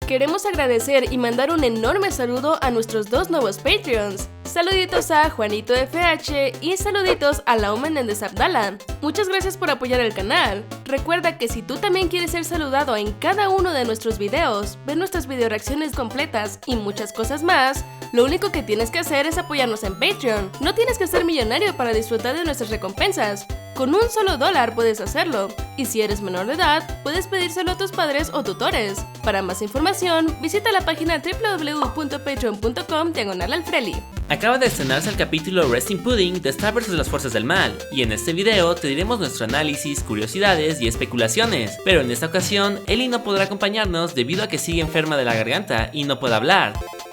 Queremos agradecer y mandar un enorme saludo a nuestros 2 nuevos Patreons. Saluditos a Juanito FH y saluditos a Lau Menéndez Abdala. Muchas gracias por apoyar el canal. Recuerda que si tú también quieres ser saludado en cada uno de nuestros videos, ver nuestras video reacciones completas y muchas cosas más, lo único que tienes que hacer es apoyarnos en Patreon. No tienes que ser millonario para disfrutar de nuestras recompensas. Con un solo $1 puedes hacerlo. Y si eres menor de edad, puedes pedírselo a tus padres o tutores. Para más información, visita la página www.patreon.com/alfreli. Acaba de estrenarse el capítulo Resting Pudding de Star vs. las Fuerzas del Mal, y en este video te diremos nuestro análisis, curiosidades y especulaciones, pero en esta ocasión Ellie no podrá acompañarnos debido a que sigue enferma de la garganta y no puede hablar.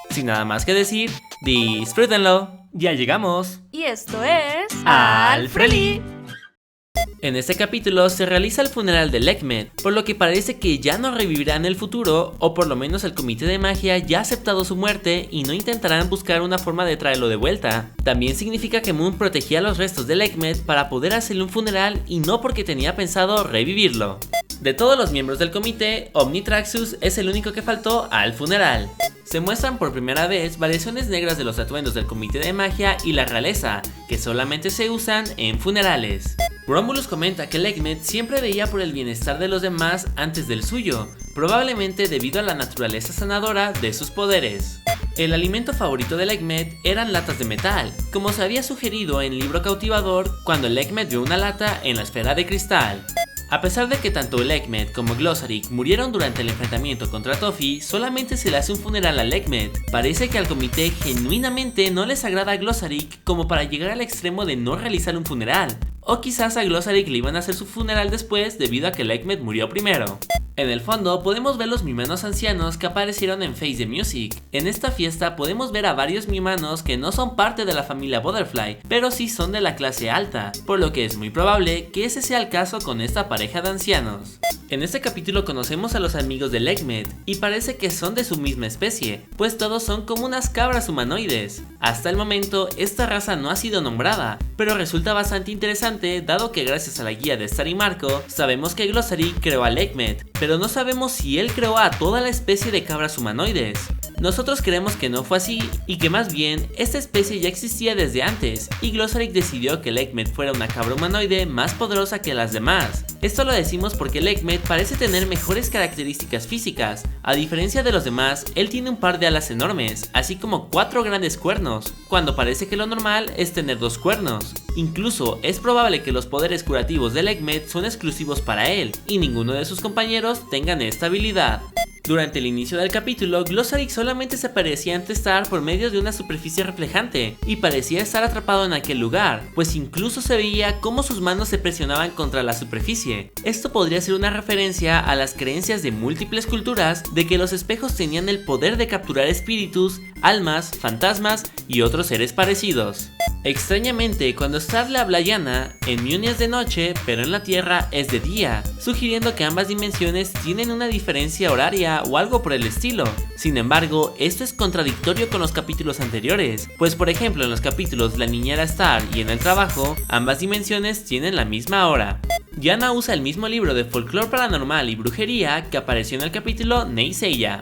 Sin nada más que decir, disfrútenlo. Ya llegamos. Y esto es... Alfreli. En este capítulo se realiza el funeral de Lekmet, por lo que parece que ya no revivirá en el futuro, o por lo menos el comité de magia ya ha aceptado su muerte y no intentarán buscar una forma de traerlo de vuelta. También significa que Moon protegía los restos de Lekmet para poder hacerle un funeral y no porque tenía pensado revivirlo. De todos los miembros del comité, Omnitraxus es el único que faltó al funeral. Se muestran por primera vez variaciones negras de los atuendos del comité de magia y la realeza, que solamente se usan en funerales. Romulus comenta que Lekmet siempre veía por el bienestar de los demás antes del suyo, probablemente debido a la naturaleza sanadora de sus poderes. El alimento favorito de Lekmet eran latas de metal, como se había sugerido en Libro Cautivador cuando Lekmet vio una lata en la esfera de cristal. A pesar de que tanto Lekmet como Glossaryck murieron durante el enfrentamiento contra Toffee, solamente se le hace un funeral a Lekmet. Parece que al comité genuinamente no les agrada a Glossaryck como para llegar al extremo de no realizar un funeral. O quizás a Glossaryck le iban a hacer su funeral después debido a que Lekmet murió primero. En el fondo podemos ver los mimanos ancianos que aparecieron en Face the Music. En esta fiesta podemos ver a varios mimanos que no son parte de la familia Butterfly, pero sí son de la clase alta, por lo que es muy probable que ese sea el caso con esta pareja de ancianos. En este capítulo conocemos a los amigos de Lekmet, y parece que son de su misma especie, pues todos son como unas cabras humanoides. Hasta el momento esta raza no ha sido nombrada, pero resulta bastante interesante dado que gracias a la guía de Star y Marco, sabemos que Glossaryck creó a Lekmet, pero no sabemos si él creó a toda la especie de cabras humanoides. Nosotros creemos que no fue así y que más bien esta especie ya existía desde antes y Glossaryck decidió que Lekmet fuera una cabra humanoide más poderosa que las demás. Esto lo decimos porque Lekmet parece tener mejores características físicas. A diferencia de los demás, él tiene un par de alas enormes, así como 4 grandes cuernos, cuando parece que lo normal es tener 2 cuernos. Incluso es probable que los poderes curativos de Lekmet son exclusivos para él y ninguno de sus compañeros tengan esta habilidad. Durante el inicio del capítulo, Glossaryck solamente se parecía ante Star por medio de una superficie reflejante y parecía estar atrapado en aquel lugar, pues incluso se veía cómo sus manos se presionaban contra la superficie. Esto podría ser una referencia a las creencias de múltiples culturas de que los espejos tenían el poder de capturar espíritus, almas, fantasmas y otros seres parecidos. Extrañamente, cuando Star le habla a Yana, en Mune es de noche, pero en la Tierra es de día, sugiriendo que ambas dimensiones tienen una diferencia horaria o algo por el estilo. Sin embargo, esto es contradictorio con los capítulos anteriores, pues por ejemplo en los capítulos La Niñera Star y en el trabajo, ambas dimensiones tienen la misma hora. Yana usa el mismo libro de folclore paranormal y brujería que apareció en el capítulo Nei Seiya.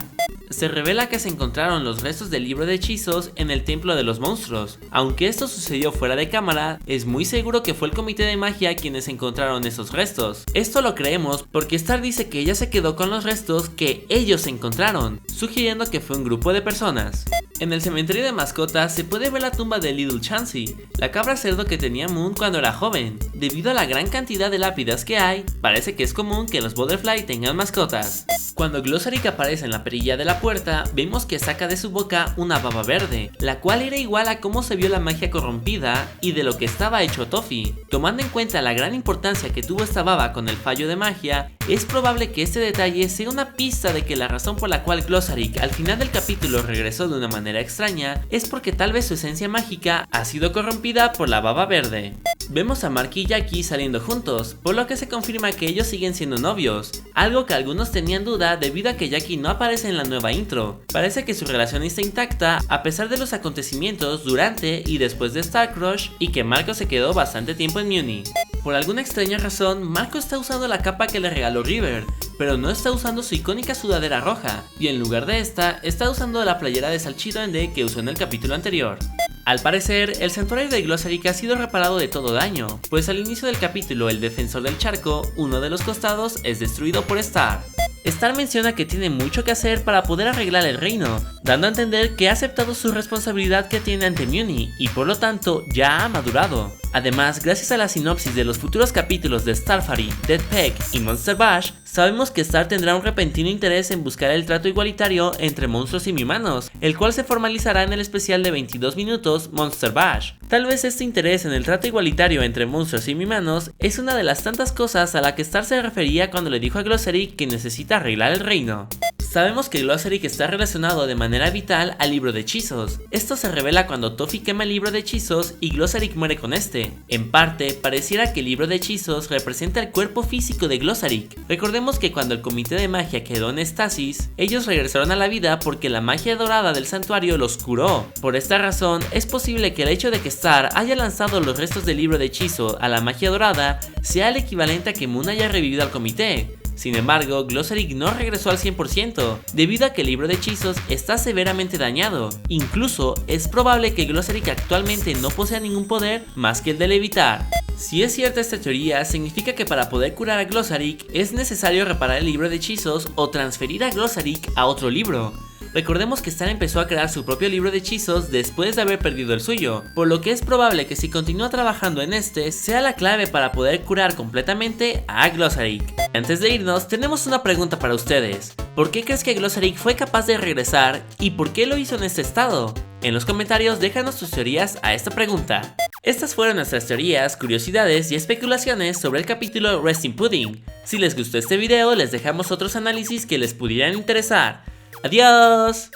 Se revela que se encontraron los restos del libro de hechizos en el templo de los monstruos. Aunque esto sucedió fuera de cámara, es muy seguro que fue el comité de magia quienes encontraron esos restos. Esto lo creemos porque Star dice que ella se quedó con los restos que ellos encontraron, sugiriendo que fue un grupo de personas. En el cementerio de mascotas se puede ver la tumba de Little Chansey, la cabra cerdo que tenía Moon cuando era joven. Debido a la gran cantidad de lápidas que hay, parece que es común que los Butterfly tengan mascotas. Cuando Glossaryck aparece en la perilla de la puerta, vemos que saca de su boca una baba verde, la cual era igual a cómo se vio la magia corrompida y de lo que estaba hecho Toffee. Tomando en cuenta la gran importancia que tuvo esta baba con el fallo de magia, es probable que este detalle sea una pista de que la razón por la cual Glossaryck al final del capítulo regresó de una manera extraña es porque tal vez su esencia mágica ha sido corrompida por la baba verde. Vemos a Mark y Jackie saliendo juntos, por lo que se confirma que ellos siguen siendo novios, algo que algunos tenían duda debido a que Jackie no aparece en la nueva intro. Parece que su relación está intacta a pesar de los acontecimientos durante y después de Star Crush y que Marco se quedó bastante tiempo en Mune. Por alguna extraña razón, Marco está usando la capa que le regaló River, pero no está usando su icónica sudadera roja, y en lugar de esta, está usando la playera de Salchiduende que usó en el capítulo anterior. Al parecer, el santuario de Glossaryck ha sido reparado de todo daño, pues al inicio del capítulo el defensor del charco, uno de los costados, es destruido por Star. Star menciona que tiene mucho que hacer para poder arreglar el reino, dando a entender que ha aceptado su responsabilidad que tiene ante Muni y por lo tanto ya ha madurado. Además, gracias a la sinopsis de los futuros capítulos de Starfire, Death Peck y Monster Bash, sabemos que Star tendrá un repentino interés en buscar el trato igualitario entre monstruos y humanos, el cual se formalizará en el especial de 22 minutos Monster Bash. Tal vez este interés en el trato igualitario entre monstruos y humanos es una de las tantas cosas a la que Star se refería cuando le dijo a Glossaryck que necesita arreglar el reino. Sabemos que Glossaryck está relacionado de manera vital al libro de hechizos. Esto se revela cuando Toffee quema el libro de hechizos y Glossaryck muere con este. En parte, pareciera que el libro de hechizos representa el cuerpo físico de Glossaryck. Recordemos que cuando el comité de magia quedó en estasis, ellos regresaron a la vida porque la magia dorada del santuario los curó. Por esta razón, es posible que el hecho de que Star haya lanzado los restos del libro de hechizo a la magia dorada sea el equivalente a que Moon haya revivido al comité. Sin embargo, Glossaryck no regresó al 100%, debido a que el libro de hechizos está severamente dañado. Incluso, es probable que Glossaryck actualmente no posea ningún poder más que el de levitar. Si es cierta esta teoría, significa que para poder curar a Glossaryck es necesario reparar el libro de hechizos o transferir a Glossaryck a otro libro. Recordemos que Star empezó a crear su propio libro de hechizos después de haber perdido el suyo, por lo que es probable que si continúa trabajando en este, sea la clave para poder curar completamente a Glossaryck. Antes de irnos, tenemos una pregunta para ustedes. ¿Por qué crees que Glossaryck fue capaz de regresar y por qué lo hizo en este estado? En los comentarios déjanos tus teorías a esta pregunta. Estas fueron nuestras teorías, curiosidades y especulaciones sobre el capítulo Resting Pudding. Si les gustó este video, les dejamos otros análisis que les pudieran interesar. ¡Adiós!